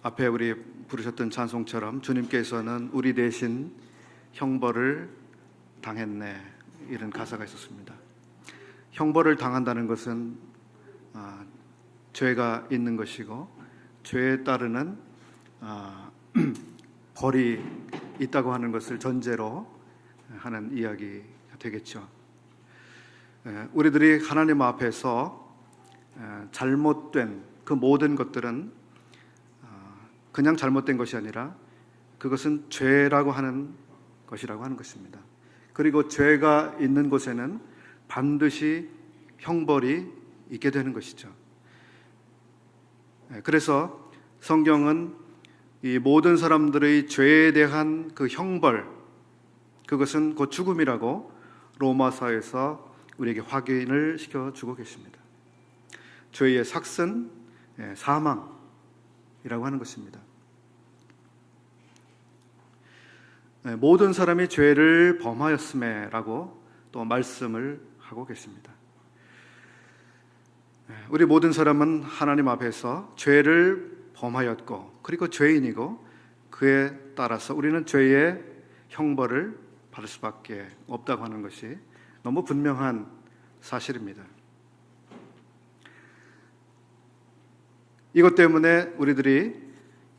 앞에 우리 부르셨던 찬송처럼 주님께서는 우리 대신 형벌을 당했네, 이런 가사가 있었습니다. 형벌을 당한다는 것은 죄가 있는 것이고 죄에 따르는 벌이 있다고 하는 것을 전제로 하는 이야기가 되겠죠. 우리들이 하나님 앞에서 잘못된 그 모든 것들은 그냥 잘못된 것이 아니라 그것은 죄라고 하는 것이라고 하는 것입니다. 그리고 죄가 있는 곳에는 반드시 형벌이 있게 되는 것이죠. 그래서 성경은 이 모든 사람들의 죄에 대한 그 형벌, 그것은 곧 죽음이라고 로마서에서 우리에게 확인을 시켜주고 계십니다. 죄의 삭은 사망이라고 하는 것입니다. 모든 사람이 죄를 범하였음에라고 또 말씀을 하고 계십니다. 우리 모든 사람은 하나님 앞에서 죄를 범하였고 그리고 죄인이고 그에 따라서 우리는 죄의 형벌을 받을 수밖에 없다고 하는 것이 너무 분명한 사실입니다. 이것 때문에 우리들이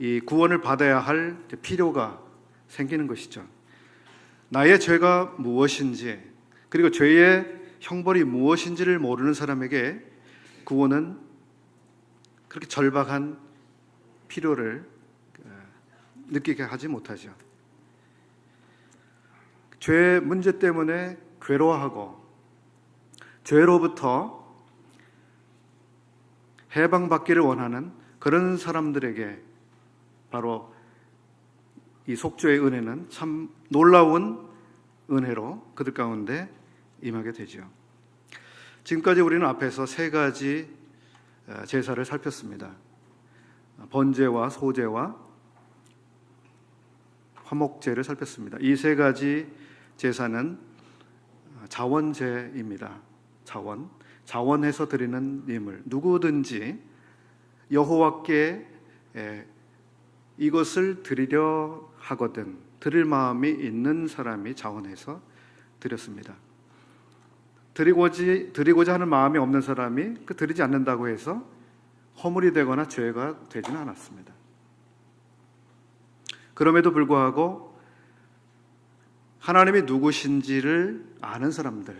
이 구원을 받아야 할 필요가 생기는 것이죠. 나의 죄가 무엇인지 그리고 죄의 형벌이 무엇인지를 모르는 사람에게 구원은 그렇게 절박한 필요를 느끼게 하지 못하죠. 죄의 문제 때문에 괴로워하고 죄로부터 해방받기를 원하는 그런 사람들에게 바로 이 속죄의 은혜는 참 놀라운 은혜로 그들 가운데 임하게 되죠. 지금까지 우리는 앞에서 세 가지 제사를 살폈습니다. 번제와 소제와 화목제를 살폈습니다. 이 세 가지 제사는 자원제입니다. 자원해서 드리는 예물, 누구든지 여호와께 이것을 드리려 하거든 드릴 마음이 있는 사람이 자원해서 드렸습니다. 드리고자 하는 마음이 없는 사람이 드리지 않는다고 해서 허물이 되거나 죄가 되지는 않았습니다. 그럼에도 불구하고 하나님이 누구신지를 아는 사람들은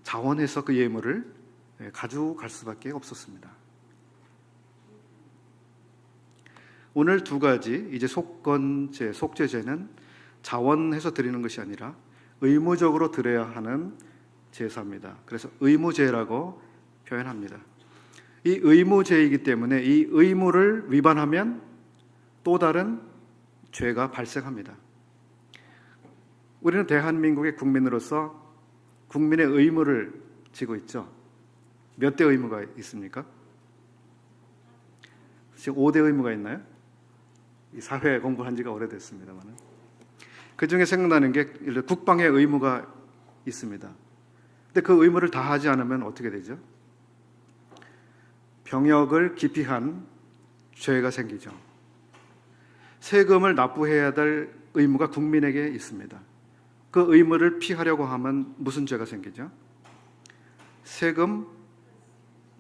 자원해서 그 예물을 가져갈 수밖에 없었습니다. 오늘 두 가지 이제 속건제, 속죄제는 자원해서 드리는 것이 아니라 의무적으로 드려야 하는 제사입니다. 그래서 의무제라고 표현합니다. 이 의무제이기 때문에 이 의무를 위반하면 또 다른 죄가 발생합니다. 우리는 대한민국의 국민으로서 국민의 의무를 지고 있죠. 몇 대 의무가 있습니까? 지금 5대 의무가 있나요? 이 사회 공부한 지가 오래됐습니다만 그 중에 생각나는 게 국방의 의무가 있습니다. 근데 그 의무를 다 하지 않으면 어떻게 되죠? 병역을 기피한 죄가 생기죠. 세금을 납부해야 될 의무가 국민에게 있습니다. 그 의무를 피하려고 하면 무슨 죄가 생기죠? 세금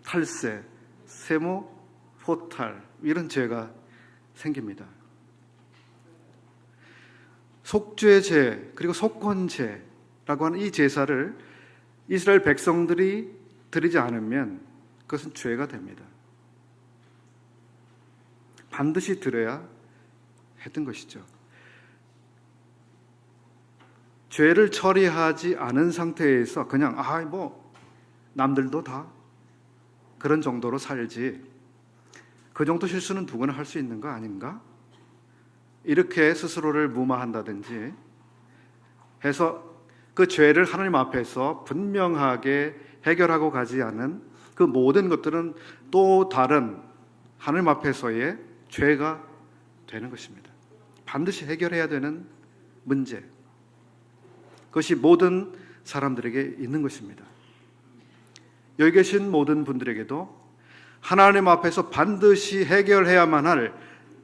탈세, 세무 포탈, 이런 죄가 생깁니다. 속죄제 그리고 속건제라고 하는 이 제사를 이스라엘 백성들이 드리지 않으면 그것은 죄가 됩니다. 반드시 드려야 했던 것이죠. 죄를 처리하지 않은 상태에서 그냥 남들도 다 그런 정도로 살지, 그 정도 실수는 누구나 할 수 있는 거 아닌가? 이렇게 스스로를 무마한다든지 해서 그 죄를 하나님 앞에서 분명하게 해결하고 가지 않은 그 모든 것들은 또 다른 하나님 앞에서의 죄가 되는 것입니다. 반드시 해결해야 되는 문제, 그것이 모든 사람들에게 있는 것입니다. 여기 계신 모든 분들에게도 하나님 앞에서 반드시 해결해야만 할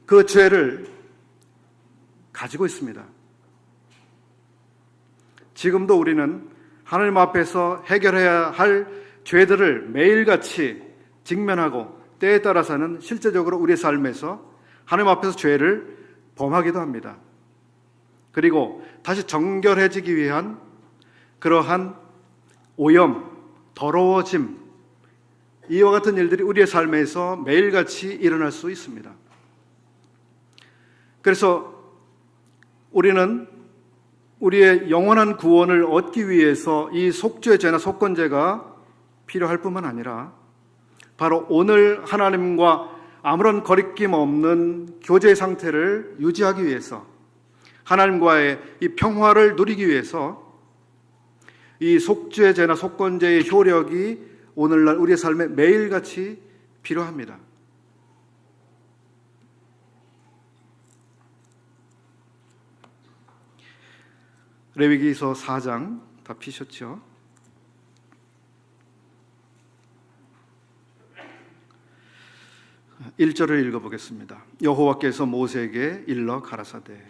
그 죄를 가지고 있습니다. 지금도 우리는 하나님 앞에서 해결해야 할 죄들을 매일같이 직면하고 때에 따라서는 실제적으로 우리의 삶에서 하나님 앞에서 죄를 범하기도 합니다. 그리고 다시 정결해지기 위한 그러한 오염, 더러워짐, 이와 같은 일들이 우리의 삶에서 매일같이 일어날 수 있습니다. 그래서 우리는 우리의 영원한 구원을 얻기 위해서 이 속죄죄나 속건제가 필요할 뿐만 아니라 바로 오늘 하나님과 아무런 거리낌 없는 교제 상태를 유지하기 위해서, 하나님과의 이 평화를 누리기 위해서 이 속죄죄나 속건제의 효력이 오늘날 우리의 삶에 매일같이 필요합니다. 레위기서 4장 다 피셨죠? (1절을) 읽어보겠습니다. 여호와께서 모세에게 일러 가라사대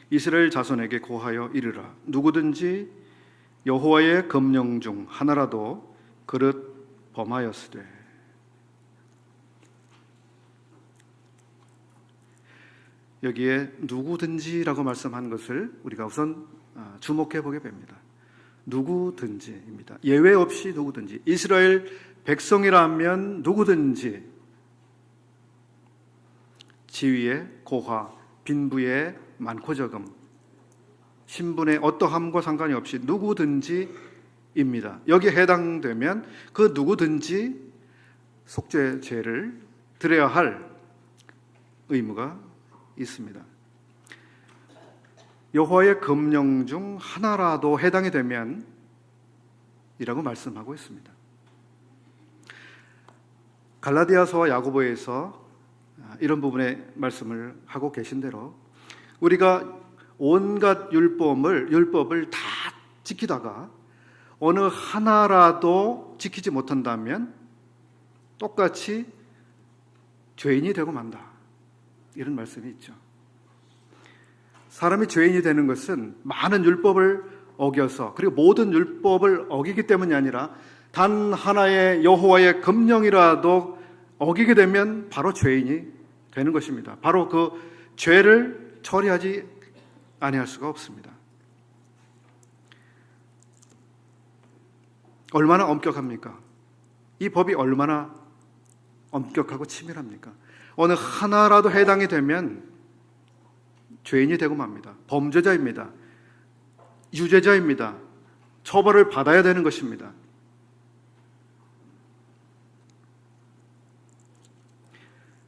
이스라엘 자손에게 고하여 이르라. 누구든지 여호와의 금령 중 하나라도 그릇 범하였으되. 여기에 누구든지라고 말씀한 것을 우리가 우선 주목해 보게 됩니다. 누구든지입니다. 예외 없이 누구든지. 이스라엘 백성이라면 누구든지 지위에 고하, 빈부에 많고 적음, 신분의 어떠함과 상관이 없이 누구든지입니다. 여기에 해당되면 그 누구든지 속죄제를 드려야 할 의무가 있습니다. 여호와의 금령 중 하나라도 해당이 되면 이라고 말씀하고 있습니다. 갈라디아서와 야고보에서 이런 부분의 말씀을 하고 계신 대로 우리가 온갖 율법을 다 지키다가 어느 하나라도 지키지 못한다면 똑같이 죄인이 되고 만다, 이런 말씀이 있죠. 사람이 죄인이 되는 것은 많은 율법을 어겨서, 그리고 모든 율법을 어기기 때문이 아니라 단 하나의 여호와의 금령이라도 어기게 되면 바로 죄인이 되는 것입니다. 바로 그 죄를 처리하지 아니할 수가 없습니다. 얼마나 엄격합니까? 이 법이 얼마나 엄격하고 치밀합니까? 어느 하나라도 해당이 되면 죄인이 되고 맙니다. 범죄자입니다. 유죄자입니다. 처벌을 받아야 되는 것입니다.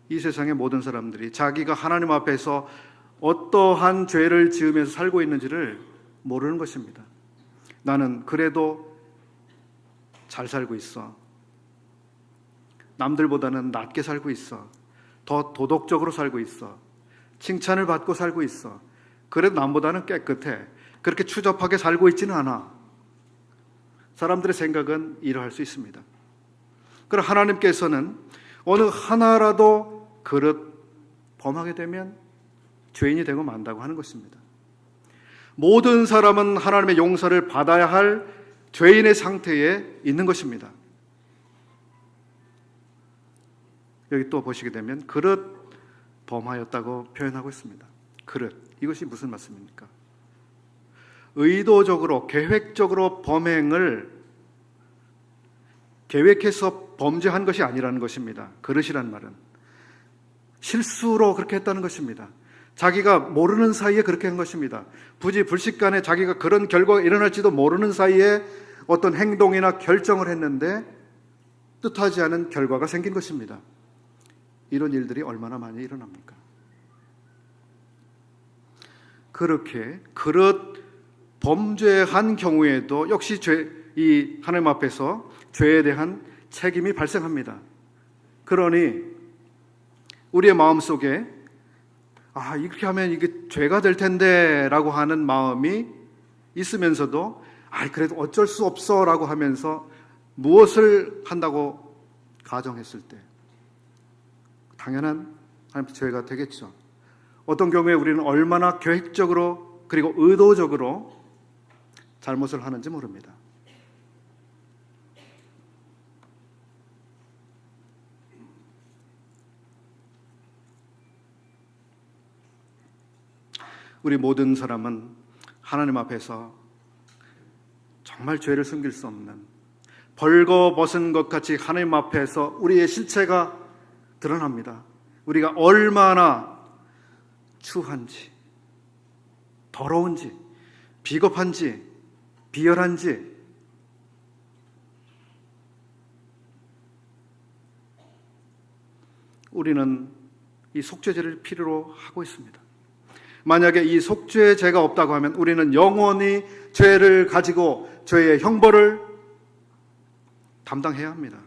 이 세상의 모든 사람들이 자기가 하나님 앞에서 어떠한 죄를 지으면서 살고 있는지를 모르는 것입니다. 나는 그래도 잘 살고 있어. 남들보다는 낫게 살고 있어. 더 도덕적으로 살고 있어. 칭찬을 받고 살고 있어. 그래도 남보다는 깨끗해. 그렇게 추접하게 살고 있지는 않아. 사람들의 생각은 이러할 수 있습니다. 그럼 하나님께서는 어느 하나라도 그릇 범하게 되면 죄인이 되고 만다고 하는 것입니다. 모든 사람은 하나님의 용서를 받아야 할 죄인의 상태에 있는 것입니다. 여기 또 보시게 되면 그릇 범하였다고 표현하고 있습니다. 그릇, 이것이 무슨 말씀입니까? 의도적으로, 계획적으로 범행을 계획해서 범죄한 것이 아니라는 것입니다. 그릇이란 말은 실수로 그렇게 했다는 것입니다. 자기가 모르는 사이에 그렇게 한 것입니다. 부지불식간에 자기가 그런 결과가 일어날지도 모르는 사이에 어떤 행동이나 결정을 했는데 뜻하지 않은 결과가 생긴 것입니다. 이런 일들이 얼마나 많이 일어납니까? 그렇게 그릇 범죄한 경우에도 역시 이 하나님 앞에서 죄에 대한 책임이 발생합니다. 그러니 우리의 마음속에 이렇게 하면 이게 죄가 될 텐데 라고 하는 마음이 있으면서도 그래도 어쩔 수 없어 라고 하면서 무엇을 한다고 가정했을 때 당연한 하나님의 죄가 되겠죠. 어떤 경우에 우리는 얼마나 계획적으로 그리고 의도적으로 잘못을 하는지 모릅니다. 우리 모든 사람은 하나님 앞에서 정말 죄를 숨길 수 없는, 벌거벗은 것 같이 하나님 앞에서 우리의 실체가 드러납니다. 우리가 얼마나 추한지, 더러운지, 비겁한지, 비열한지, 우리는 이 속죄제를 필요로 하고 있습니다. 만약에 이 속죄제가 없다고 하면 우리는 영원히 죄를 가지고 죄의 형벌을 담당해야 합니다.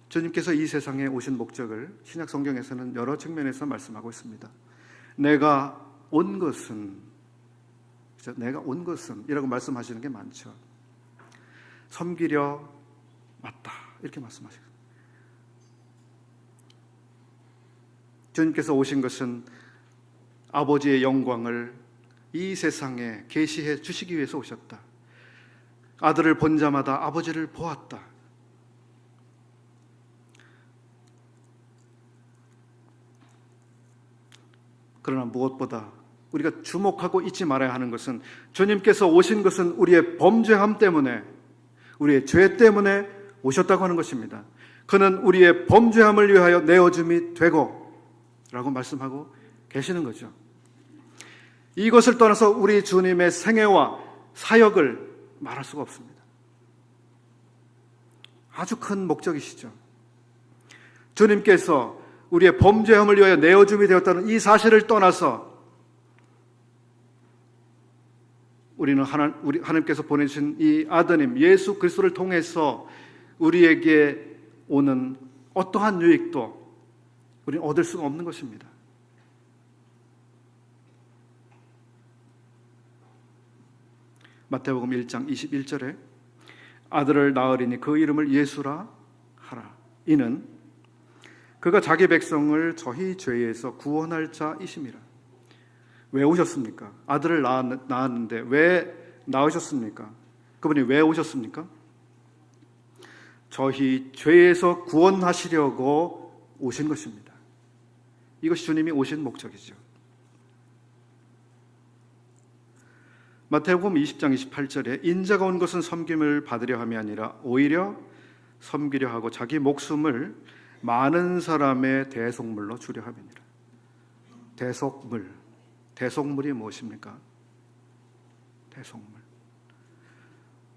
주님께서 이 세상에 오신 목적을 신약 성경에서는 여러 측면에서 말씀하고 있습니다. 내가 온 것은 이라고 말씀하시는 게 많죠. 섬기려 왔다 이렇게 말씀하시고, 주님께서 오신 것은 아버지의 영광을 이 세상에 계시해 주시기 위해서 오셨다. 아들을 본 자마다 아버지를 보았다. 그러나 무엇보다 우리가 주목하고 잊지 말아야 하는 것은, 주님께서 오신 것은 우리의 범죄함 때문에, 우리의 죄 때문에 오셨다고 하는 것입니다. 그는 우리의 범죄함을 위하여 내어줌이 되고 라고 말씀하고 계시는 거죠. 이것을 떠나서 우리 주님의 생애와 사역을 말할 수가 없습니다. 아주 큰 목적이시죠. 주님께서 우리의 범죄함을 위하여 내어줌이 되었다는 이 사실을 떠나서 우리는 하나님께서 보내주신 이 아드님 예수 그리스도를 통해서 우리에게 오는 어떠한 유익도 우리는 얻을 수가 없는 것입니다. 마태복음 1장 21절에 아들을 낳으리니 그 이름을 예수라 하라. 이는 그가 자기 백성을 저희 죄에서 구원할 자이심이라. 왜 오셨습니까? 아들을 낳았는데 왜 낳으셨습니까? 그분이 왜 오셨습니까? 저희 죄에서 구원하시려고 오신 것입니다. 이것이 주님이 오신 목적이죠. 마태복음 20장 28절에 인자가 온 것은 섬김을 받으려 함이 아니라 오히려 섬기려 하고 자기 목숨을 많은 사람의 대속물로 주려 함이니라. 대속물이 무엇입니까? 대속물.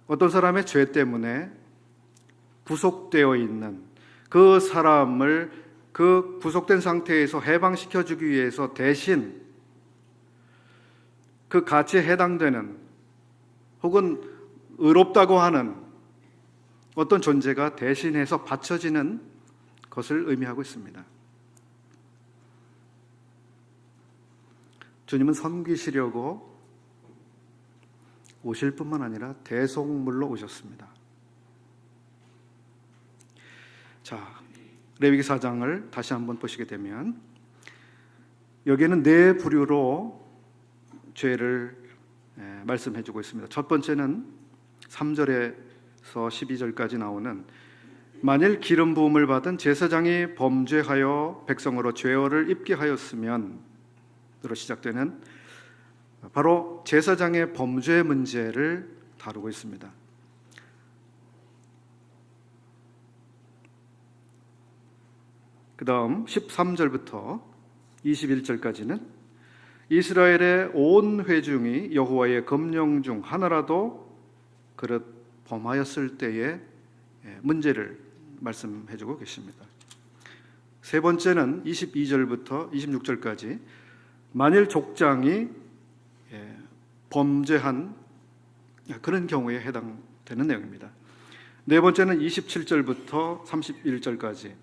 어떤 사람의 죄 때문에 구속되어 있는 그 사람을 그 구속된 상태에서 해방시켜주기 위해서 대신 그 가치에 해당되는 혹은 의롭다고 하는 어떤 존재가 대신해서 바쳐지는 것을 의미하고 있습니다. 주님은 섬기시려고 오실 뿐만 아니라 대속물로 오셨습니다. 자, 레위기 4장을 다시 한번 보시게 되면 여기에는 네 부류로 죄를 말씀해 주고 있습니다. 첫 번째는 3절에서 12절까지 나오는 만일 기름 부음을 받은 제사장이 범죄하여 백성으로 죄어를 입게 하였으면 으로 시작되는 바로 제사장의 범죄 문제를 다루고 있습니다. 그 다음 13절부터 21절까지는 이스라엘의 온 회중이 여호와의 검령 중 하나라도 그릇 범하였을 때의 문제를 말씀해주고 계십니다. 세 번째는 22절부터 26절까지 만일 족장이 범죄한 그런 경우에 해당되는 내용입니다. 네 번째는 27절부터 31절까지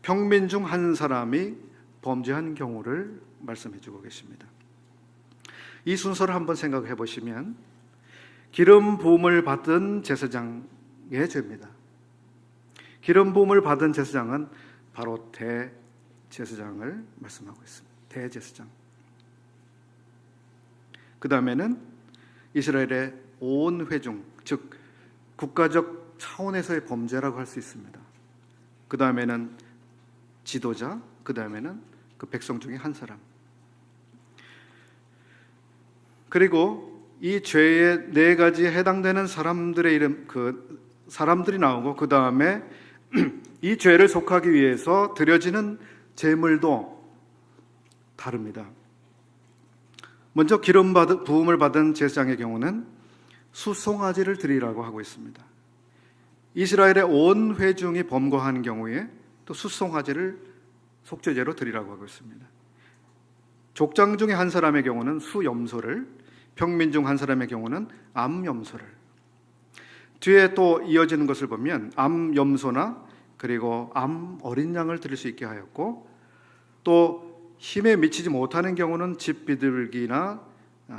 평민 중 한 사람이 범죄한 경우를 말씀해주고 계십니다. 이 순서를 한번 생각해 보시면 기름 부음을 받은 제사장이 제사장의 죄입니다. 기름 부음을 받은 제사장은 바로 대제사장을 말씀하고 있습니다. 대제사장. 그 다음에는 이스라엘의 온 회중, 즉 국가적 차원에서의 범죄라고 할 수 있습니다. 그 다음에는 지도자, 그 다음에는 그 백성 중에 한 사람. 그리고 이 죄의 네 가지에 해당되는 사람들의 이름, 사람들이 나오고, 그 다음에 이 죄를 속하기 위해서 드려지는 제물도 다릅니다. 먼저 기름 부음을 받은 제사장의 경우는 수송아지를 드리라고 하고 있습니다. 이스라엘의 온 회중이 범거한 경우에 또 수송아지를 속죄제로 드리라고 하고 있습니다. 족장 중에 한 사람의 경우는 수염소를, 평민 중 한 사람의 경우는 암염소를. 뒤에 또 이어지는 것을 보면 암염소나 그리고 암 어린 양을 드릴 수 있게 하였고, 또 힘에 미치지 못하는 경우는 집비둘기나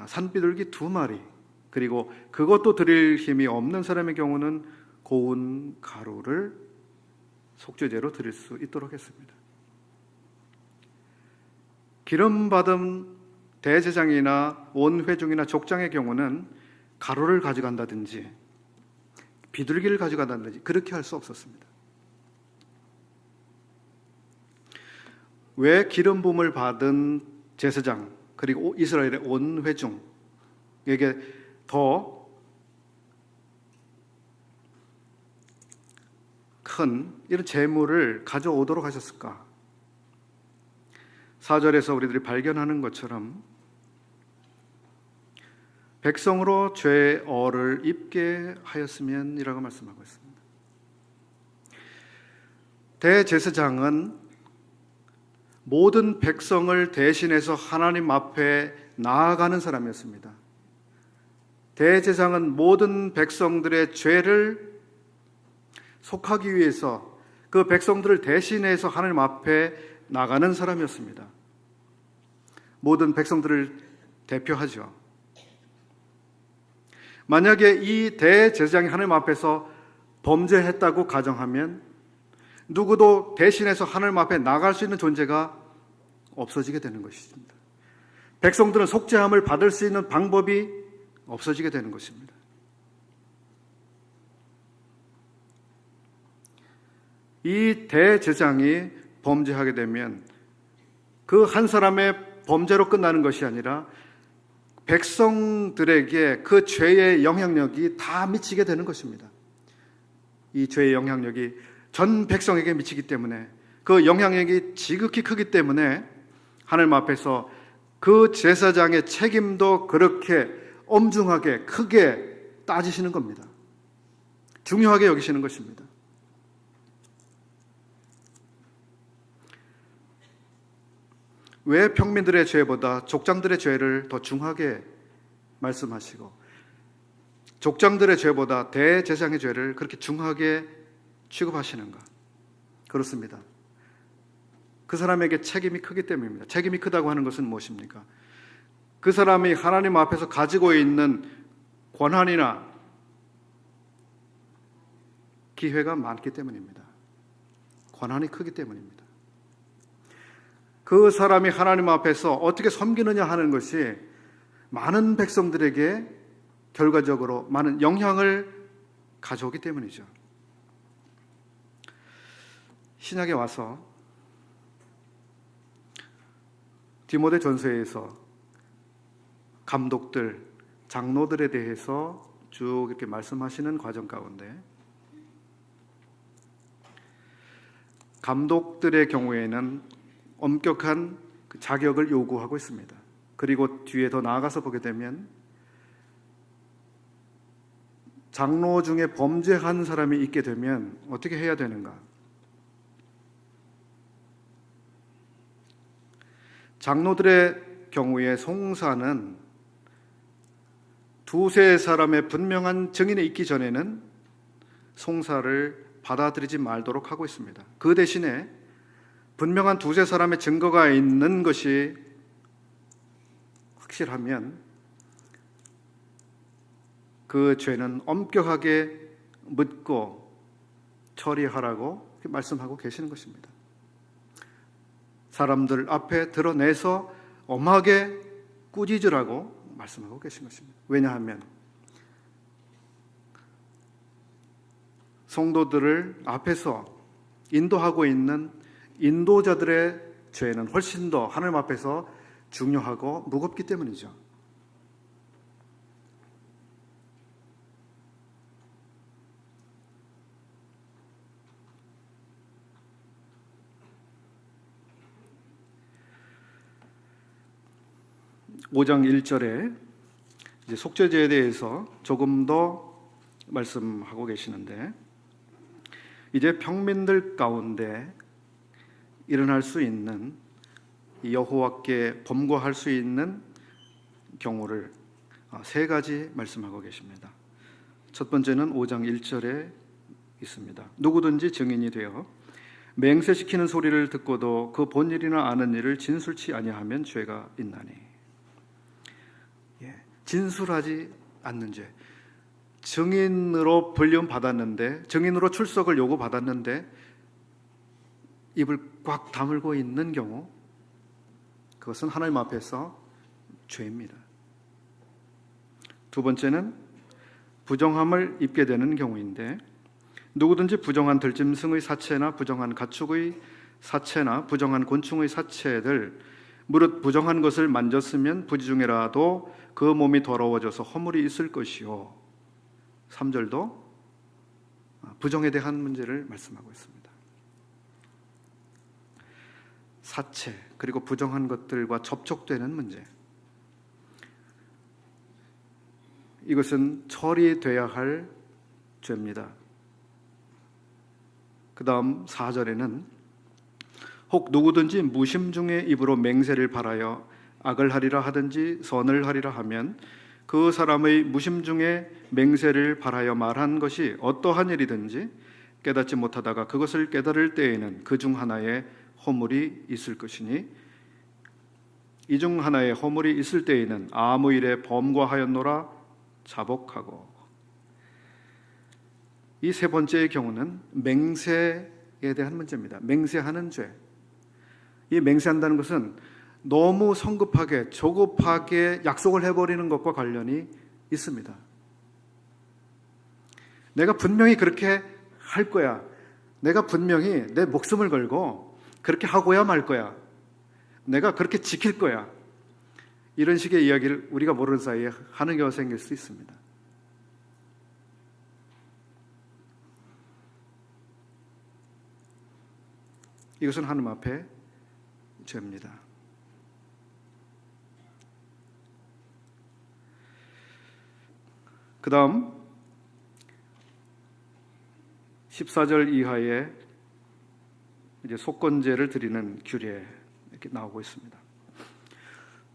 산비둘기 2마리, 그리고 그것도 드릴 힘이 없는 사람의 경우는 고운 가루를 속죄제로 드릴 수 있도록 했습니다. 기름 받은 대제사장이나 온 회중이나 족장의 경우는 가루를 가져간다든지 비둘기를 가져간다든지 그렇게 할 수 없었습니다. 왜 기름 부음을 받은 제사장 그리고 이스라엘의 온 회중에게 더 큰 이런 재물을 가져오도록 하셨을까? 4절에서 우리들이 발견하는 것처럼 백성으로 죄의 어를 입게 하였으면이라고 말씀하고 있습니다. 대제사장은 모든 백성을 대신해서 하나님 앞에 나아가는 사람이었습니다. 대제사장은 모든 백성들의 죄를 속하기 위해서 그 백성들을 대신해서 하나님 앞에 나가는 사람이었습니다. 모든 백성들을 대표하죠. 만약에 이 대제사장이 하나님 앞에서 범죄했다고 가정하면 누구도 대신해서 하나님 앞에 나갈 수 있는 존재가 없어지게 되는 것입니다. 백성들은 속죄함을 받을 수 있는 방법이 없어지게 되는 것입니다. 이 대제사장이 범죄하게 되면 그 한 사람의 범죄로 끝나는 것이 아니라 백성들에게 그 죄의 영향력이 다 미치게 되는 것입니다. 이 죄의 영향력이 전 백성에게 미치기 때문에, 그 영향력이 지극히 크기 때문에 하나님 앞에서 그 제사장의 책임도 그렇게 엄중하게 크게 따지시는 겁니다. 중요하게 여기시는 것입니다. 왜 평민들의 죄보다 족장들의 죄를 더 중하게 말씀하시고 족장들의 죄보다 대제사장의 죄를 그렇게 중하게 취급하시는가? 그렇습니다. 그 사람에게 책임이 크기 때문입니다. 책임이 크다고 하는 것은 무엇입니까? 그 사람이 하나님 앞에서 가지고 있는 권한이나 기회가 많기 때문입니다. 권한이 크기 때문입니다. 그 사람이 하나님 앞에서 어떻게 섬기느냐 하는 것이 많은 백성들에게 결과적으로 많은 영향을 가져오기 때문이죠. 신약에 와서 디모데전서에서 감독들, 장로들에 대해서 쭉 이렇게 말씀하시는 과정 가운데 감독들의 경우에는 엄격한 자격을 요구하고 있습니다. 그리고 뒤에 더 나아가서 보게 되면 장로 중에 범죄한 사람이 있게 되면 어떻게 해야 되는가? 장로들의 경우에 송사는 두세 사람의 분명한 증인이 있기 전에는 송사를 받아들이지 말도록 하고 있습니다. 그 대신에 분명한 두세 사람의 증거가 있는 것이 확실하면 그 죄는 엄격하게 묻고 처리하라고 말씀하고 계시는 것입니다. 사람들 앞에 드러내서 엄하게 꾸짖으라고 말씀하고 계신 것입니다. 왜냐하면 성도들을 앞에서 인도하고 있는 인도자들의 죄는 훨씬 더 하나님 앞에서 중요하고 무겁기 때문이죠. (5장 1절에) 이제 속죄제에 대해서 조금 더 말씀하고 계시는데, 이제 평민들 가운데 일어날 수 있는 여호와께 범거할 수 있는 경우를 세 가지 말씀하고 계십니다. 첫 번째는 5장 1절에 있습니다. 누구든지 증인이 되어 맹세시키는 소리를 듣고도 그 본 일이나 아는 일을 진술치 아니하면 죄가 있나니. 진술하지 않는 죄. 증인으로 불리움 받았는데, 증인으로 출석을 요구받았는데 입을 꽉 다물고 있는 경우, 그것은 하나님 앞에서 죄입니다. 두 번째는 부정함을 입게 되는 경우인데, 누구든지 부정한 들짐승의 사체나 부정한 가축의 사체나 부정한 곤충의 사체들 무릇 부정한 것을 만졌으면 부지 중에라도 그 몸이 더러워져서 허물이 있을 것이요. 3절도 부정에 대한 문제를 말씀하고 있습니다. 사체, 그리고 부정한 것들과 접촉되는 문제, 이것은 처리돼야 할 죄입니다. 그 다음 4절에는 혹 누구든지 무심중에 입으로 맹세를 발하여 악을 하리라 하든지 선을 하리라 하면 그 사람의 무심중에 맹세를 발하여 말한 것이 어떠한 일이든지 깨닫지 못하다가 그것을 깨달을 때에는 그 중 하나에 허물이 있을 것이니, 이 중 하나에 허물이 있을 때에는 아무 일에 범과하였노라 자복하고. 이 세 번째의 경우는 맹세에 대한 문제입니다. 맹세하는 죄. 이 맹세한다는 것은 너무 성급하게 조급하게 약속을 해버리는 것과 관련이 있습니다. 내가 분명히 그렇게 할 거야. 내가 분명히 내 목숨을 걸고 그렇게 하고야 말 거야. 내가 그렇게 지킬 거야. 이런 식의 이야기를 우리가 모르는 사이에 하는 경우가 생길 수 있습니다. 이것은 하나님 앞에 죄입니다. 그 다음 14절 이하에 이제 속건제를 드리는 규례 이렇게 나오고 있습니다.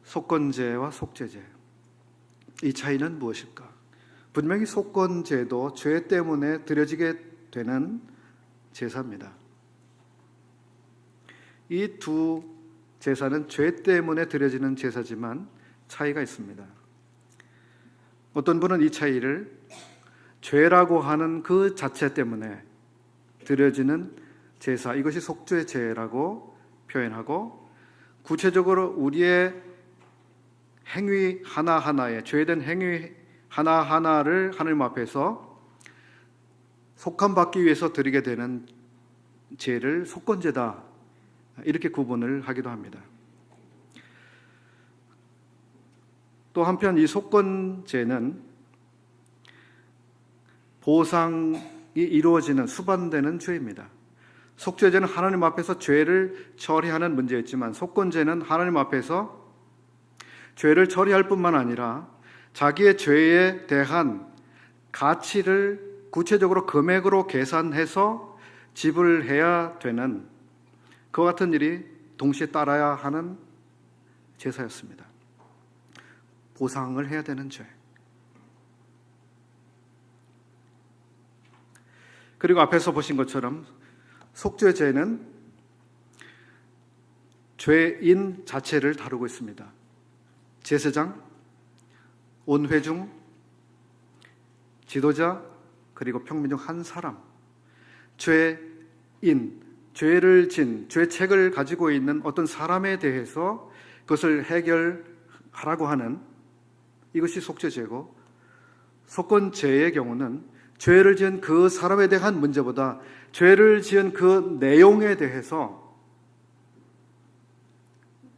속건제와 속죄제, 이 차이는 무엇일까? 분명히 속건제도 죄 때문에 드려지게 되는 제사입니다. 이 두 제사는 죄 때문에 드려지는 제사지만 차이가 있습니다. 어떤 분은 이 차이를 죄라고 하는 그 자체 때문에 드려지는 제사, 이것이 속죄제라고 표현하고, 구체적으로 우리의 행위 하나하나에, 죄된 행위 하나하나를 하나님 앞에서 속함받기 위해서 드리게 되는 제를 속건제다, 이렇게 구분을 하기도 합니다. 또 한편 이 속건제는 보상이 이루어지는, 수반되는 죄입니다. 속죄제는 하나님 앞에서 죄를 처리하는 문제였지만, 속건제는 하나님 앞에서 죄를 처리할 뿐만 아니라 자기의 죄에 대한 가치를 구체적으로 금액으로 계산해서 지불해야 되는, 그와 같은 일이 동시에 따라야 하는 제사였습니다. 보상을 해야 되는 죄. 그리고 앞에서 보신 것처럼 속죄제는 죄인 자체를 다루고 있습니다. 제사장, 온회중, 지도자, 그리고 평민 중 한 사람, 죄인, 죄를 진, 죄책을 가지고 있는 어떤 사람에 대해서 그것을 해결하라고 하는 이것이 속죄죄고, 속건죄의 경우는 죄를 지은 그 사람에 대한 문제보다 죄를 지은 그 내용에 대해서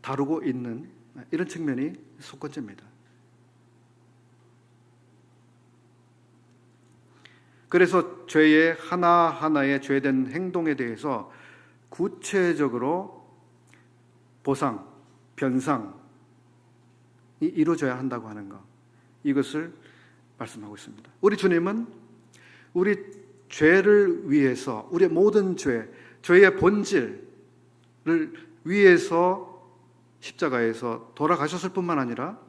다루고 있는 이런 측면이 속건죄입니다. 그래서 죄의 하나하나의 죄된 행동에 대해서 구체적으로 보상, 변상이 이루어져야 한다고 하는 것, 이것을 말씀하고 있습니다. 우리 주님은 우리 죄를 위해서, 우리의 모든 죄의 본질을 위해서 십자가에서 돌아가셨을 뿐만 아니라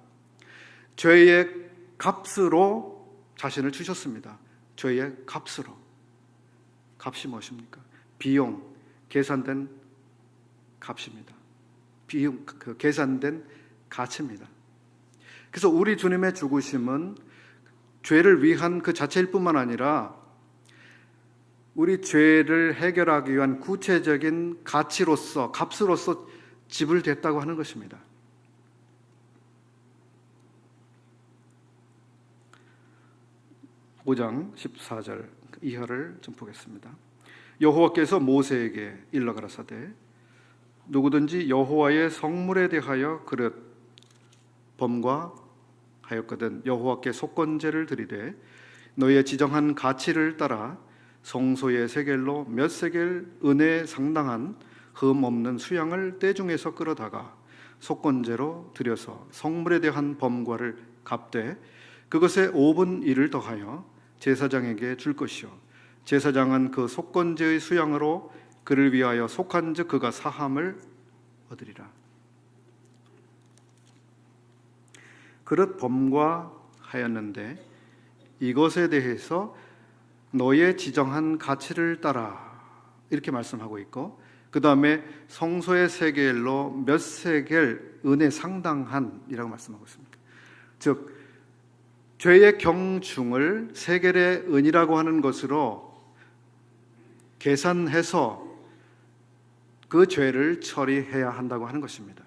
죄의 값으로 자신을 주셨습니다. 죄의 값으로. 값이 무엇입니까? 비용, 계산된 값입니다. 비용, 계산된 가치입니다. 그래서 우리 주님의 죽으심은 죄를 위한 그 자체일 뿐만 아니라 우리 죄를 해결하기 위한 구체적인 가치로서, 값으로서 지불됐다고 하는 것입니다. (5장 14절) 이하를 좀 보겠습니다. 여호와께서 모세에게 일러 가라사대 누구든지 여호와의 성물에 대하여 그릇 범과하였거든 여호와께 속건제를 드리되 너희의 지정한 가치를 따라 성소의 세겔로 몇 세겔 은에 상당한 흠 없는 수양을 때 중에서 끌어다가 속건제로 드려서 성물에 대한 범과를 갚되 그것에 5분 1을 더하여 제사장에게 줄 것이요 제사장은 그 속건제의 수양으로 그를 위하여 속한즉 그가 사함을 얻으리라. 그릇 범과하였는데 이것에 대해서 너의 지정한 가치를 따라 이렇게 말씀하고 있고, 그 다음에 성소의 세겔로 몇 세겔 은에 상당한이라고 말씀하고 있습니다. 즉 죄의 경중을 세겔의 은이라고 하는 것으로 계산해서 그 죄를 처리해야 한다고 하는 것입니다.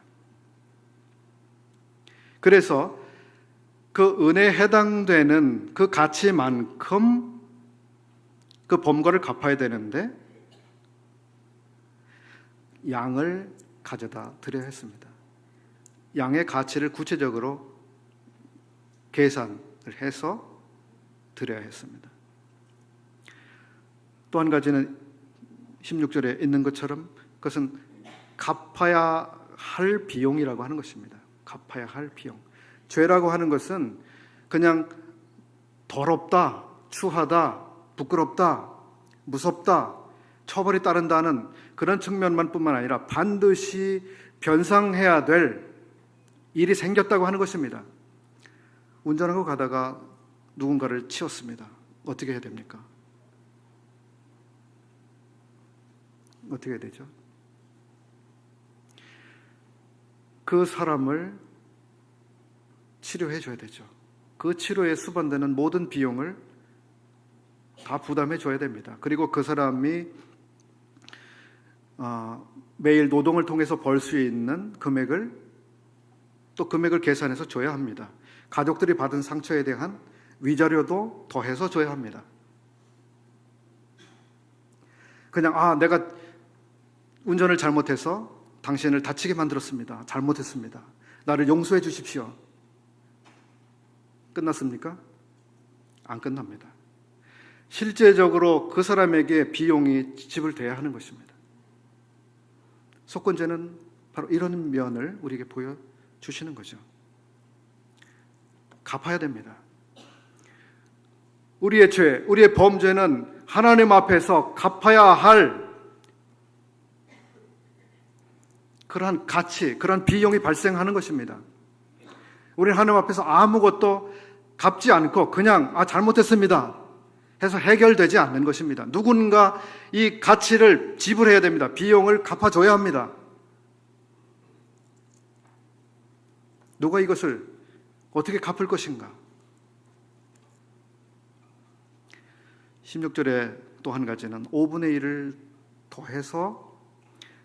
그래서 그 은에 해당되는 그 가치만큼 그 범과를 갚아야 되는데 양을 가져다 드려야 했습니다. 양의 가치를 구체적으로 계산을 해서 드려야 했습니다. 또 한 가지는 16절에 있는 것처럼 그것은 갚아야 할 비용이라고 하는 것입니다. 갚아야 할 비용. 죄라고 하는 것은 그냥 더럽다, 추하다, 부끄럽다, 무섭다, 처벌이 따른다는 그런 측면만 뿐만 아니라 반드시 변상해야 될 일이 생겼다고 하는 것입니다. 운전하고 가다가 누군가를 치웠습니다. 어떻게 해야 됩니까? 어떻게 해야 되죠? 그 사람을 치료해 줘야 되죠. 그 치료에 수반되는 모든 비용을 다 부담해 줘야 됩니다. 그리고 그 사람이 매일 노동을 통해서 벌 수 있는 금액을 계산해서 줘야 합니다. 가족들이 받은 상처에 대한 위자료도 더해서 줘야 합니다. 그냥 내가 운전을 잘못해서 당신을 다치게 만들었습니다. 잘못했습니다. 나를 용서해 주십시오. 끝났습니까? 안 끝납니다. 실제적으로 그 사람에게 비용이 지불돼야 하는 것입니다. 속건제는 바로 이런 면을 우리에게 보여주시는 거죠. 갚아야 됩니다. 우리의 죄, 우리의 범죄는 하나님 앞에서 갚아야 할 그러한 가치, 그러한 비용이 발생하는 것입니다. 우리는 하나님 앞에서 아무것도 갚지 않고 그냥 잘못했습니다 해서 해결되지 않는 것입니다. 누군가 이 가치를 지불해야 됩니다. 비용을 갚아줘야 합니다. 누가 이것을 어떻게 갚을 것인가? 16절에 또 한 가지는 5분의 1을 더해서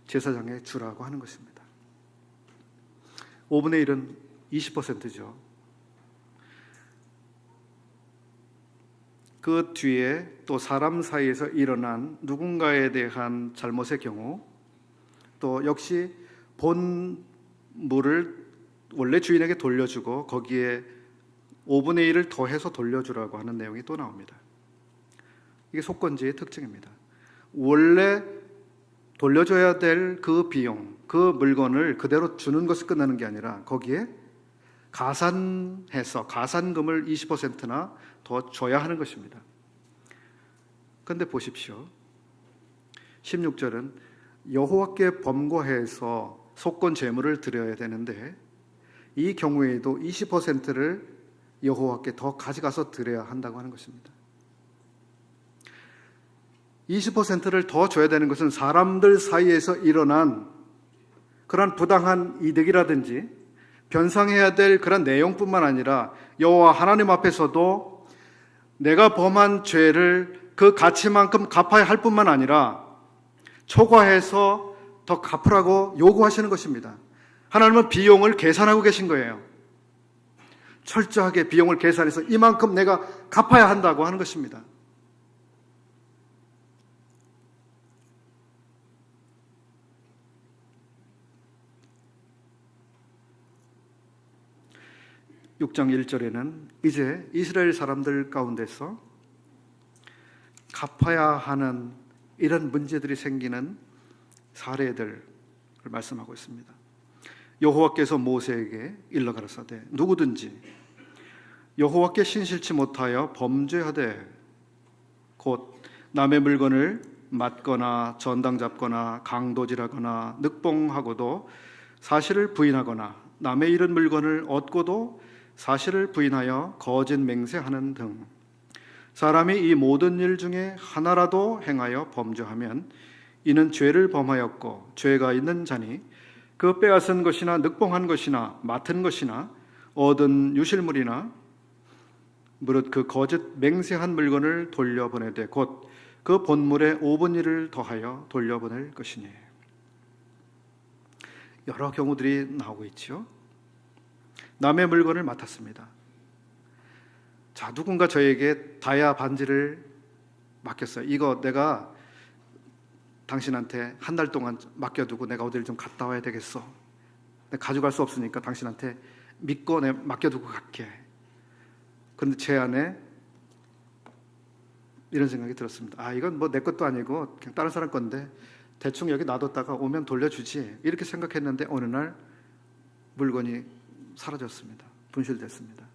제사장에 주라고 하는 것입니다. 5분의 1은 20%죠. 그 뒤에 또 사람 사이에서 일어난 누군가에 대한 잘못의 경우, 또 역시 본물을 원래 주인에게 돌려주고 거기에 5분의 1을 더해서 돌려주라고 하는 내용이 또 나옵니다. 이게 속건제의 특징입니다. 원래 돌려줘야 될 그 비용, 그 물건을 그대로 주는 것이 끝나는 게 아니라 거기에 가산해서 가산금을 20%나 더 줘야 하는 것입니다. 그런데 보십시오. 16절은 여호와께 범거해서 속건 제물을 드려야 되는데 이 경우에도 20%를 여호와께 더 가져가서 드려야 한다고 하는 것입니다. 20%를 더 줘야 되는 것은 사람들 사이에서 일어난 그런 부당한 이득이라든지 변상해야 될 그런 내용뿐만 아니라 여호와 하나님 앞에서도 내가 범한 죄를 그 가치만큼 갚아야 할 뿐만 아니라 초과해서 더 갚으라고 요구하시는 것입니다. 하나님은 비용을 계산하고 계신 거예요. 철저하게 비용을 계산해서 이만큼 내가 갚아야 한다고 하는 것입니다. (6장 1절에는) 이제 이스라엘 사람들 가운데서 갚아야 하는 이런 문제들이 생기는 사례들을 말씀하고 있습니다. 여호와께서 모세에게 일러 가라사대 누구든지 여호와께 신실치 못하여 범죄하되 곧 남의 물건을 맞거나 전당 잡거나 강도질하거나 늑봉하고도 사실을 부인하거나 남의 잃은 물건을 얻고도 사실을 부인하여 거짓 맹세하는 등 사람이 이 모든 일 중에 하나라도 행하여 범죄하면 이는 죄를 범하였고 죄가 있는 자니 그 빼앗은 것이나 늑봉한 것이나 맡은 것이나 얻은 유실물이나 무릇 그 거짓 맹세한 물건을 돌려보내되 곧 그 본물의 5분의 1을 더하여 돌려보낼 것이니. 여러 경우들이 나오고 있죠. 남의 물건을 맡았습니다. 자, 누군가 저에게 다이아 반지를 맡겼어요. 이거 내가 당신한테 한 달 동안 맡겨두고 내가 어디를 좀 갔다 와야 되겠어. 내가 가져갈 수 없으니까 당신한테 믿고 내가 맡겨두고 갈게. 그런데 제 안에 이런 생각이 들었습니다. 아, 이건 뭐 내 것도 아니고 그냥 다른 사람 건데 대충 여기 놔뒀다가 오면 돌려주지, 이렇게 생각했는데 어느 날 물건이 사라졌습니다. 분실됐습니다.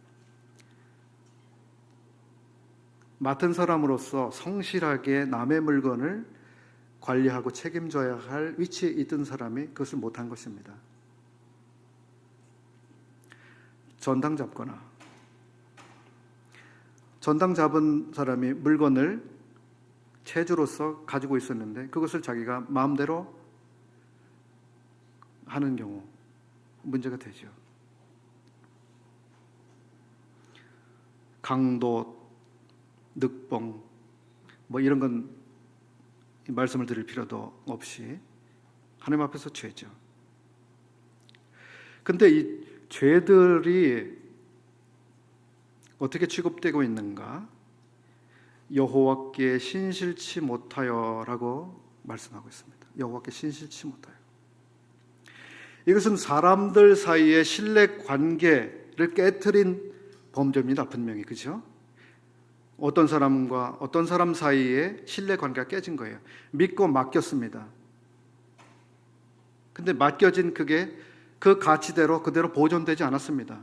맡은 사람으로서 성실하게 남의 물건을 관리하고 책임져야 할 위치에 있던 사람이 그것을 못한 것입니다. 전당 잡거나, 전당 잡은 사람이 물건을 체주로서 가지고 있었는데 그것을 자기가 마음대로 하는 경우 문제가 되죠. 강도, 늑봉 뭐 이런 건 말씀을 드릴 필요도 없이 하나님 앞에서 죄죠. 근데 이 죄들이 어떻게 취급되고 있는가? 여호와께 신실치 못하여라고 말씀하고 있습니다. 여호와께 신실치 못하여. 이것은 사람들 사이의 신뢰 관계를 깨트린 범죄입니다. 분명히, 그죠? 어떤 사람과 어떤 사람 사이에 신뢰 관계가 깨진 거예요. 믿고 맡겼습니다. 근데 맡겨진 그게 그 가치대로 그대로 보존되지 않았습니다.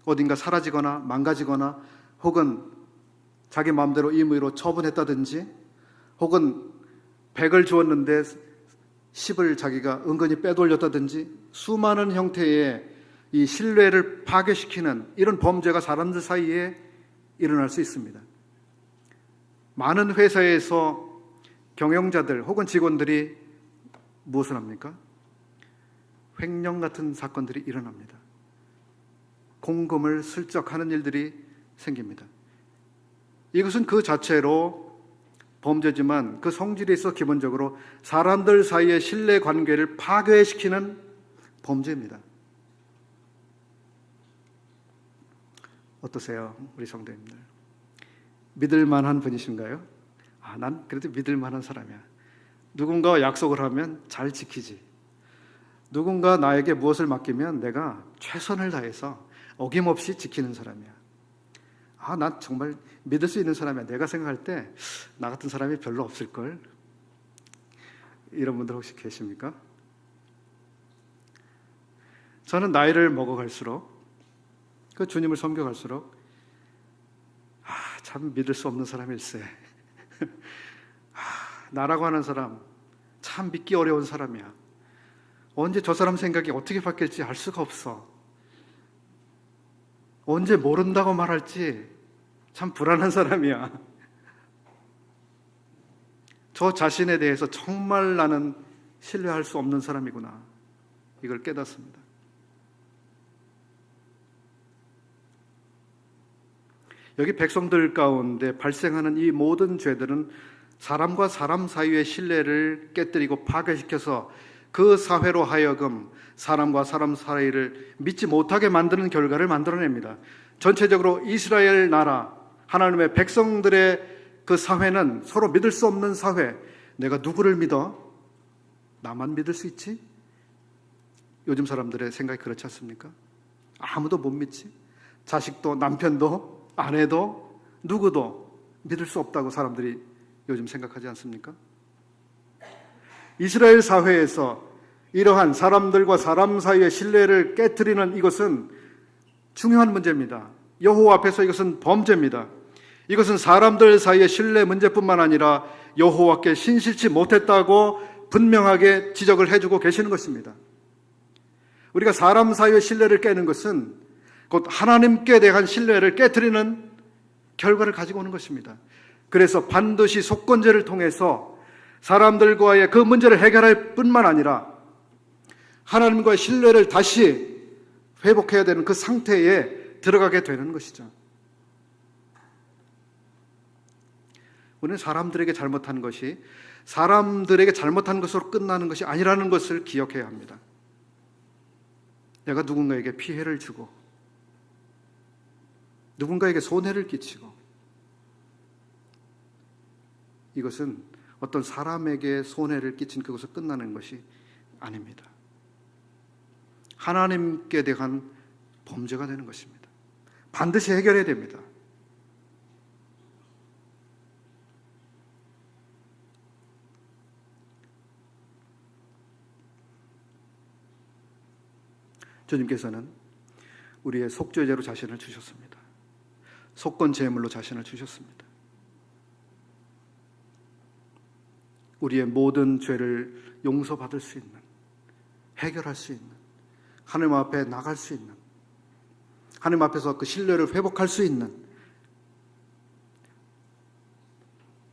어딘가 사라지거나 망가지거나 혹은 자기 마음대로 임의로 처분했다든지 혹은 100을 주었는데 10을 자기가 은근히 빼돌렸다든지 수많은 형태의 이 신뢰를 파괴시키는 이런 범죄가 사람들 사이에 일어날 수 있습니다. 많은 회사에서 경영자들 혹은 직원들이 무엇을 합니까? 횡령 같은 사건들이 일어납니다. 공금을 슬쩍 하는 일들이 생깁니다. 이것은 그 자체로 범죄지만 그 성질에 있어 기본적으로 사람들 사이의 신뢰 관계를 파괴시키는 범죄입니다. 어떠세요, 우리 성도님들? 믿을 만한 분이신가요? 난 그래도 믿을 만한 사람이야. 누군가와 약속을 하면 잘 지키지. 누군가 나에게 무엇을 맡기면 내가 최선을 다해서 어김없이 지키는 사람이야. 난 정말 믿을 수 있는 사람이야. 내가 생각할 때 나 같은 사람이 별로 없을걸. 이런 분들 혹시 계십니까? 저는 나이를 먹어갈수록, 그 주님을 섬겨갈수록 참 믿을 수 없는 사람일세. 나라고 하는 사람 참 믿기 어려운 사람이야. 언제 저 사람 생각이 어떻게 바뀔지 알 수가 없어. 언제 모른다고 말할지 참 불안한 사람이야. 저 자신에 대해서 정말 나는 신뢰할 수 없는 사람이구나. 이걸 깨닫습니다. 여기 백성들 가운데 발생하는 이 모든 죄들은 사람과 사람 사이의 신뢰를 깨뜨리고 파괴시켜서 그 사회로 하여금 사람과 사람 사이를 믿지 못하게 만드는 결과를 만들어냅니다. 전체적으로 이스라엘 나라, 하나님의 백성들의 그 사회는 서로 믿을 수 없는 사회. 내가 누구를 믿어? 나만 믿을 수 있지? 요즘 사람들의 생각이 그렇지 않습니까? 아무도 못 믿지. 자식도, 남편도, 아내도, 누구도 믿을 수 없다고 사람들이 요즘 생각하지 않습니까? 이스라엘 사회에서 이러한 사람들과 사람 사이의 신뢰를 깨트리는 이것은 중요한 문제입니다. 여호와 앞에서 이것은 범죄입니다. 이것은 사람들 사이의 신뢰 문제뿐만 아니라 여호와께 신실치 못했다고 분명하게 지적을 해주고 계시는 것입니다. 우리가 사람 사이의 신뢰를 깨는 것은 곧 하나님께 대한 신뢰를 깨트리는 결과를 가지고 오는 것입니다. 그래서 반드시 속건제를 통해서 사람들과의 그 문제를 해결할 뿐만 아니라 하나님과의 신뢰를 다시 회복해야 되는 그 상태에 들어가게 되는 것이죠. 우리는 사람들에게 잘못한 것이 사람들에게 잘못한 것으로 끝나는 것이 아니라는 것을 기억해야 합니다. 내가 누군가에게 피해를 주고 누군가에게 손해를 끼치고 이것은 어떤 사람에게 손해를 끼친 그것으로 끝나는 것이 아닙니다. 하나님께 대한 범죄가 되는 것입니다. 반드시 해결해야 됩니다. 주님께서는 우리의 속죄제로 자신을 주셨습니다. 속건 제물로 자신을 주셨습니다. 우리의 모든 죄를 용서받을 수 있는, 해결할 수 있는, 하나님 앞에 나갈 수 있는, 하나님 앞에서 그 신뢰를 회복할 수 있는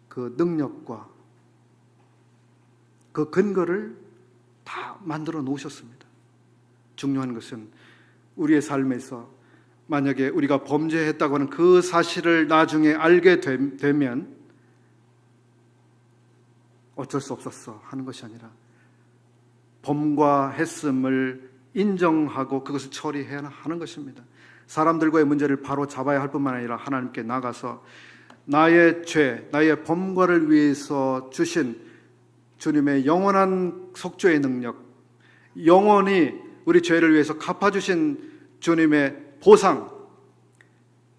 그 능력과 그 근거를 다 만들어 놓으셨습니다. 중요한 것은 우리의 삶에서 만약에 우리가 범죄했다고 하는 그 사실을 나중에 알게 되면 어쩔 수 없었어 하는 것이 아니라 범과했음을 인정하고 그것을 처리해야 하는 것입니다. 사람들과의 문제를 바로 잡아야 할 뿐만 아니라 하나님께 나가서 나의 죄, 나의 범과를 위해서 주신 주님의 영원한 속죄의 능력, 영원히 우리 죄를 위해서 갚아주신 주님의 보상,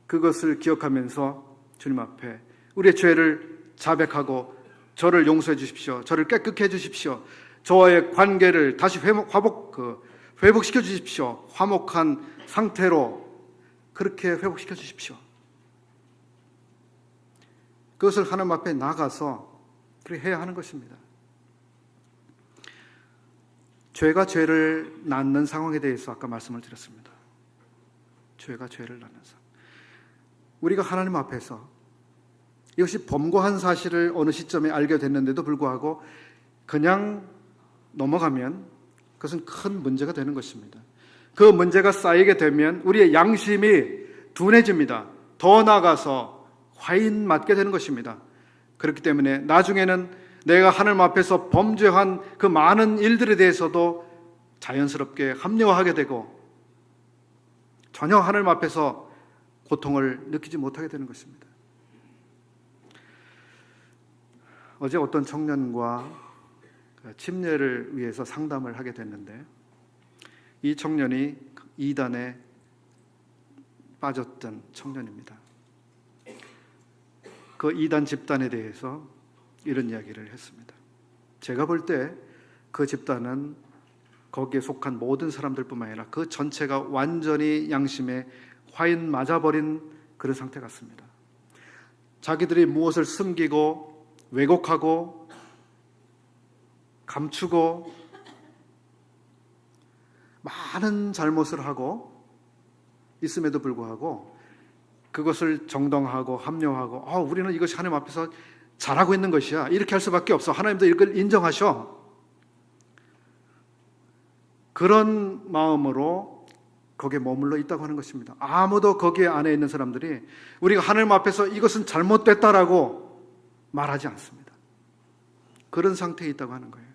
그것을 기억하면서 주님 앞에 우리의 죄를 자백하고 저를 용서해 주십시오. 저를 깨끗게 해 주십시오. 저와의 관계를 다시 회복시켜 주십시오. 화목한 상태로 그렇게 회복시켜 주십시오. 그것을 하나님 앞에 나가서 그렇게 해야 하는 것입니다. 죄가 죄를 낳는 상황에 대해서 아까 말씀을 드렸습니다. 죄가 죄를 낳는 상황. 우리가 하나님 앞에서 이것이 범고한 사실을 어느 시점에 알게 됐는데도 불구하고 그냥 넘어가면 그것은 큰 문제가 되는 것입니다. 그 문제가 쌓이게 되면 우리의 양심이 둔해집니다. 더 나아가서 화인 맞게 되는 것입니다. 그렇기 때문에 나중에는 내가 하나님 앞에서 범죄한 그 많은 일들에 대해서도 자연스럽게 합리화하게 되고 전혀 하나님 앞에서 고통을 느끼지 못하게 되는 것입니다. 어제 어떤 청년과 침례를 위해서 상담을 하게 됐는데 이 청년이 이단에 빠졌던 청년입니다. 그 이단 집단에 대해서 이런 이야기를 했습니다. 제가 볼 때 그 집단은 거기에 속한 모든 사람들뿐만 아니라 그 전체가 완전히 양심에 화인 맞아버린 그런 상태 같습니다. 자기들이 무엇을 숨기고 왜곡하고 감추고 많은 잘못을 하고 있음에도 불구하고 그것을 정당화하고 합리화하고 우리는 이것이 하나님 앞에서 잘하고 있는 것이야, 이렇게 할 수밖에 없어, 하나님도 이걸 인정하셔, 그런 마음으로 거기에 머물러 있다고 하는 것입니다. 아무도 거기에 안에 있는 사람들이 우리가 하나님 앞에서 이것은 잘못됐다라고 말하지 않습니다. 그런 상태에 있다고 하는 거예요.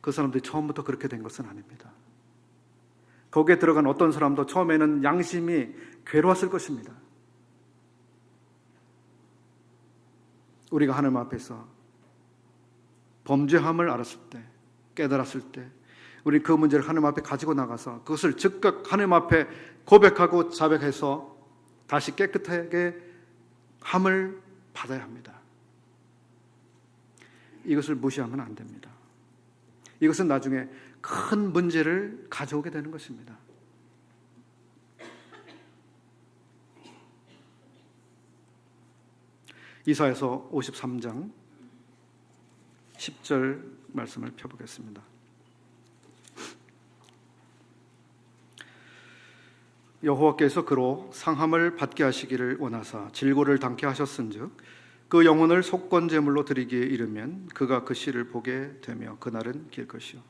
그 사람들이 처음부터 그렇게 된 것은 아닙니다. 거기에 들어간 어떤 사람도 처음에는 양심이 괴로웠을 것입니다. 우리가 하나님 앞에서 범죄함을 알았을 때, 깨달았을 때 우리 그 문제를 하나님 앞에 가지고 나가서 그것을 즉각 하나님 앞에 고백하고 자백해서 다시 깨끗하게 함을 받아야 합니다. 이것을 무시하면 안 됩니다. 이것은 나중에 큰 문제를 가져오게 되는 것입니다. 이사야서 53장 10절 말씀을 펴보겠습니다. 여호와께서 그로 상함을 받게 하시기를 원하사 질고를 당케 하셨은즉 그 영혼을 속건 제물로 드리기에 이르면 그가 그 씨를 보게 되며 그날은 길 것이요.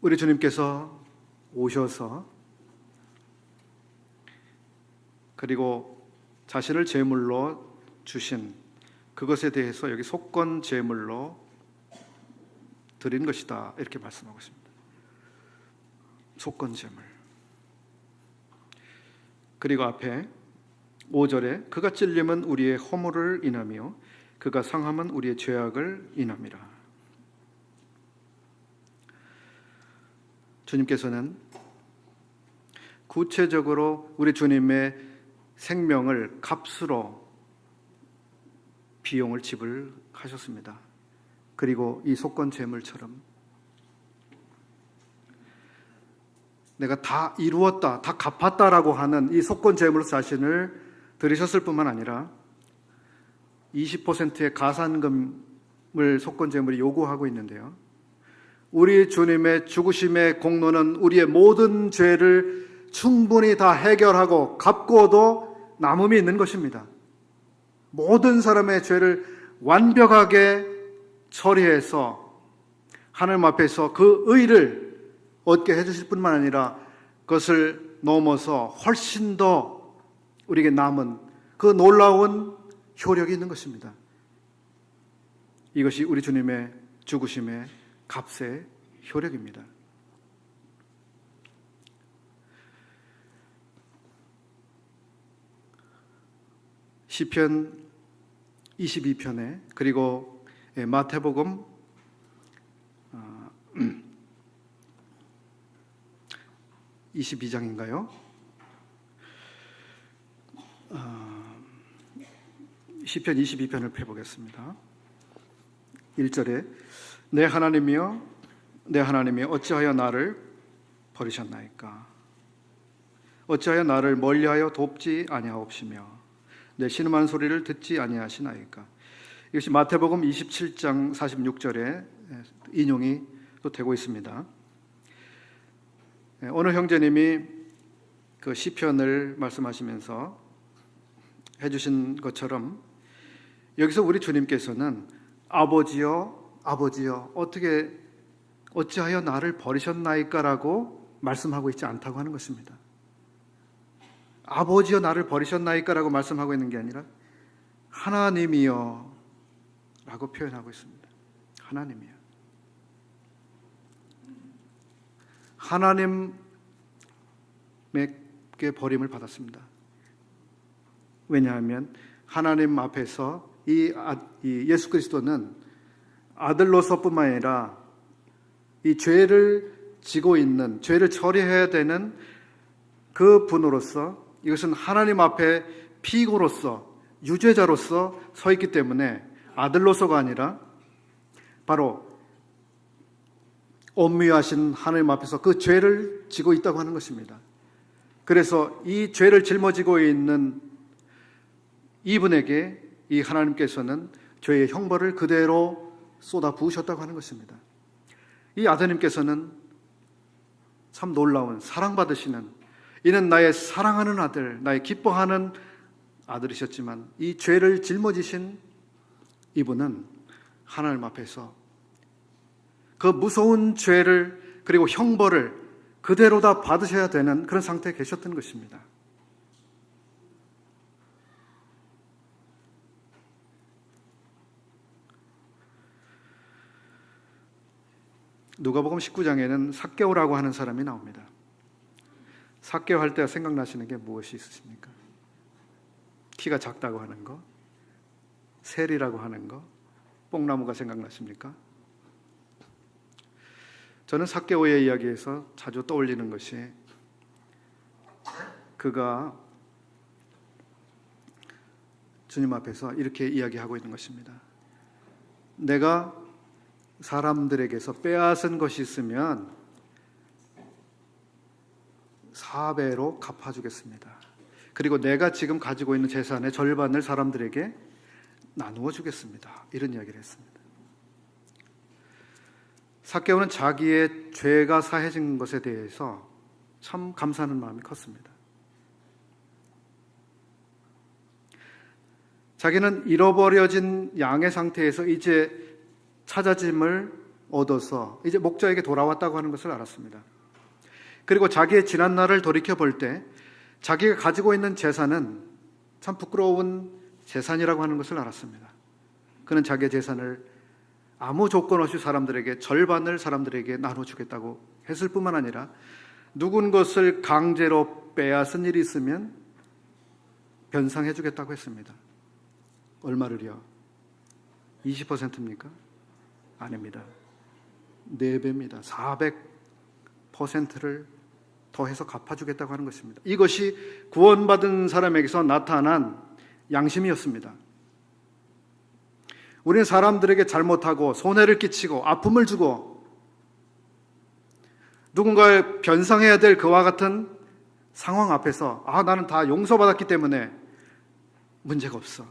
우리 주님께서 오셔서 그리고 자신을 제물로 주신 그것에 대해서 여기 속건 제물로 드린 것이다, 이렇게 말씀하고 있습니다. 속건 제물. 그리고 앞에 5절에 그가 찔림은 우리의 허물을 인하며 그가 상함은 우리의 죄악을 인함이라. 주님께서는 구체적으로 우리 주님의 생명을 값으로 비용을 지불하셨습니다. 그리고 이 속건 제물처럼 내가 다 이루었다, 다 갚았다라고 하는 이 속건 제물 자신을 드리셨을 뿐만 아니라 20%의 가산금을 속건 제물이 요구하고 있는데요, 우리 주님의 죽으심의 공로는 우리의 모든 죄를 충분히 다 해결하고 갚고도 남음이 있는 것입니다. 모든 사람의 죄를 완벽하게 처리해서 하나님 앞에서 그 의를 얻게 해주실 뿐만 아니라 그것을 넘어서 훨씬 더 우리에게 남은 그 놀라운 효력이 있는 것입니다. 이것이 우리 주님의 죽으심의 값의 효력입니다. 시편 22편에 그리고 마태복음 22장인가요? 시편 22편을 펴보겠습니다. 1절에 내 하나님이여 내 하나님이 어찌하여 나를 버리셨나이까? 어찌하여 나를 멀리하여 돕지 아니하옵시며 내 신음한 소리를 듣지 아니하시나이까? 이것이 마태복음 27장 46절에 인용이 또 되고 있습니다. 어느 형제님이 그 시편을 말씀하시면서 해주신 것처럼 여기서 우리 주님께서는 아버지여 아버지여 어찌하여 나를 버리셨나이까라고 말씀하고 있지 않다고 하는 것입니다. 아버지여 나를 버리셨나이까라고 말씀하고 있는 게 아니라 하나님이여 라고 표현하고 있습니다. 하나님이여. 하나님께 버림을 받았습니다. 왜냐하면 하나님 앞에서 이 예수 그리스도는 아들로서뿐만 아니라 이 죄를 지고 있는, 죄를 처리해야 되는 그 분으로서, 이것은 하나님 앞에 피고로서, 유죄자로서 서 있기 때문에 아들로서가 아니라 바로 엄미하신 하나님 앞에서 그 죄를 지고 있다고 하는 것입니다. 그래서 이 죄를 짊어지고 있는 이분에게 이 하나님께서는 죄의 형벌을 그대로 쏟아 부으셨다고 하는 것입니다. 이 아드님께서는 참 놀라운, 사랑받으시는, 이는 나의 사랑하는 아들, 나의 기뻐하는 아들이셨지만 이 죄를 짊어지신 이분은 하나님 앞에서 그 무서운 죄를, 그리고 형벌을 그대로 다 받으셔야 되는 그런 상태에 계셨던 것입니다. 누가복음 19장에는 삭개오라고 하는 사람이 나옵니다. 삭개오 할 때 생각나시는 게 무엇이 있으십니까? 키가 작다고 하는 거, 셀이라고 하는 거, 뽕나무가 생각나십니까? 저는 삭개오의 이야기에서 자주 떠올리는 것이, 그가 주님 앞에서 이렇게 이야기하고 있는 것입니다. 내가 사람들에게서 빼앗은 것이 있으면 4배로 갚아주겠습니다. 그리고 내가 지금 가지고 있는 재산의 절반을 사람들에게 나누어 주겠습니다. 이런 이야기를 했습니다. 삭개오는 자기의 죄가 사해진 것에 대해서 참 감사하는 마음이 컸습니다. 자기는 잃어버려진 양의 상태에서 이제 찾아짐을 얻어서 이제 목자에게 돌아왔다고 하는 것을 알았습니다. 그리고 자기의 지난 날을 돌이켜 볼 때 자기가 가지고 있는 재산은 참 부끄러운 재산이라고 하는 것을 알았습니다. 그는 자기의 재산을 아무 조건 없이 사람들에게, 절반을 사람들에게 나눠주겠다고 했을 뿐만 아니라 누군 것을 강제로 빼앗은 일이 있으면 변상해 주겠다고 했습니다. 얼마를요? 20%입니까? 아닙니다. 4배입니다. 400%를 더해서 갚아주겠다고 하는 것입니다. 이것이 구원받은 사람에게서 나타난 양심이었습니다. 우리는 사람들에게 잘못하고 손해를 끼치고 아픔을 주고 누군가를 변상해야 될 그와 같은 상황 앞에서 나는 다 용서받았기 때문에 문제가 없어.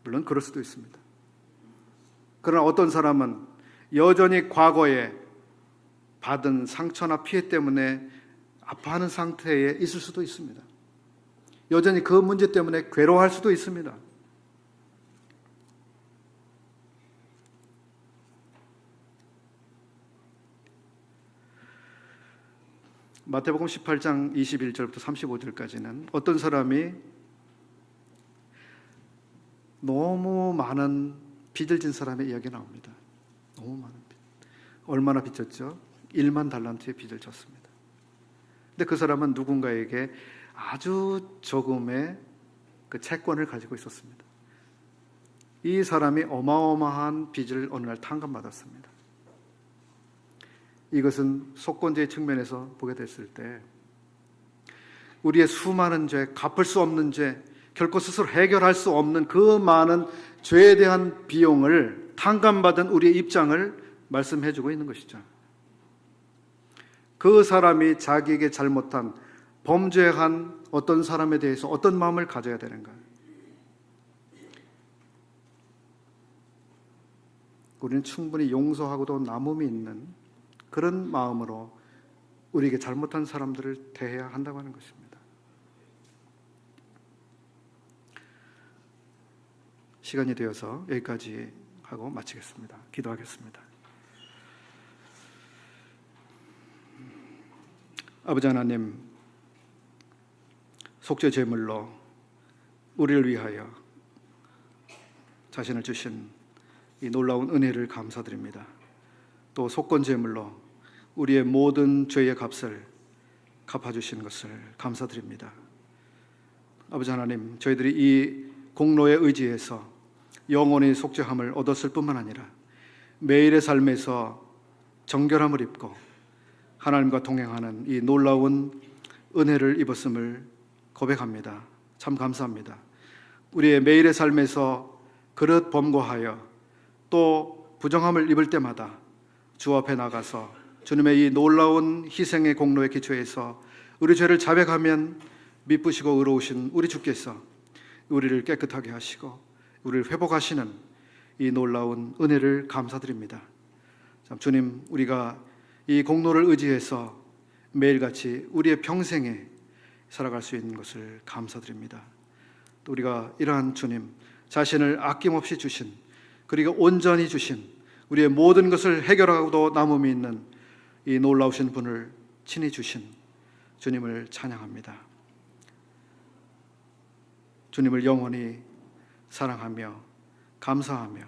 물론 그럴 수도 있습니다. 그러나 어떤 사람은 여전히 과거에 받은 상처나 피해 때문에 아파하는 상태에 있을 수도 있습니다. 여전히 그 문제 때문에 괴로워할 수도 있습니다. 마태복음 18장 21절부터 35절까지는 어떤 사람이 너무 많은 빚을 진 사람의 이야기가 나옵니다. 너무 많은 빚. 얼마나 빚졌죠? 1만 달란트의 빚을 졌습니다. 근데 그 사람은 누군가에게 아주 조금의 그 채권을 가지고 있었습니다. 이 사람이 어마어마한 빚을 어느 날 탕감받았습니다. 이것은 속건제의 측면에서 보게 됐을 때 우리의 수많은 죄, 갚을 수 없는 죄, 결코 스스로 해결할 수 없는 그 많은 죄에 대한 비용을 탕감받은 우리의 입장을 말씀해주고 있는 것이죠. 그 사람이 자기에게 잘못한, 범죄한 어떤 사람에 대해서 어떤 마음을 가져야 되는가? 우리는 충분히 용서하고도 남음이 있는 그런 마음으로 우리에게 잘못한 사람들을 대해야 한다고 하는 것입니다. 시간이 되어서 여기까지 하고 마치겠습니다. 기도하겠습니다. 아버지 하나님, 속죄 제물로 우리를 위하여 자신을 주신 이 놀라운 은혜를 감사드립니다. 또 속건제물로 우리의 모든 죄의 값을 갚아주신 것을 감사드립니다. 아버지 하나님, 저희들이 이 공로에 의지해서 영원히 속죄함을 얻었을 뿐만 아니라 매일의 삶에서 정결함을 입고 하나님과 동행하는 이 놀라운 은혜를 입었음을 고백합니다. 참 감사합니다. 우리의 매일의 삶에서 그릇 범고하여 또 부정함을 입을 때마다 주 앞에 나가서 주님의 이 놀라운 희생의 공로에 기초해서 우리 죄를 자백하면 미쁘시고 의로우신 우리 주께서 우리를 깨끗하게 하시고 우리를 회복하시는 이 놀라운 은혜를 감사드립니다. 참 주님, 우리가 이 공로를 의지해서 매일같이 우리의 평생에 살아갈 수 있는 것을 감사드립니다. 또 우리가 이러한 주님, 자신을 아낌없이 주신, 그리고 온전히 주신, 우리의 모든 것을 해결하고도 남음이 있는 이 놀라우신 분을 친히 주신 주님을 찬양합니다. 주님을 영원히 사랑하며 감사하며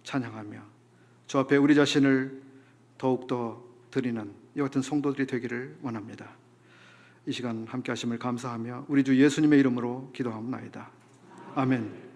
찬양하며 주 앞에 우리 자신을 더욱더 드리는 이 같은 성도들이 되기를 원합니다. 이 시간 함께 하심을 감사하며 우리 주 예수님의 이름으로 기도하옵나이다. 아멘.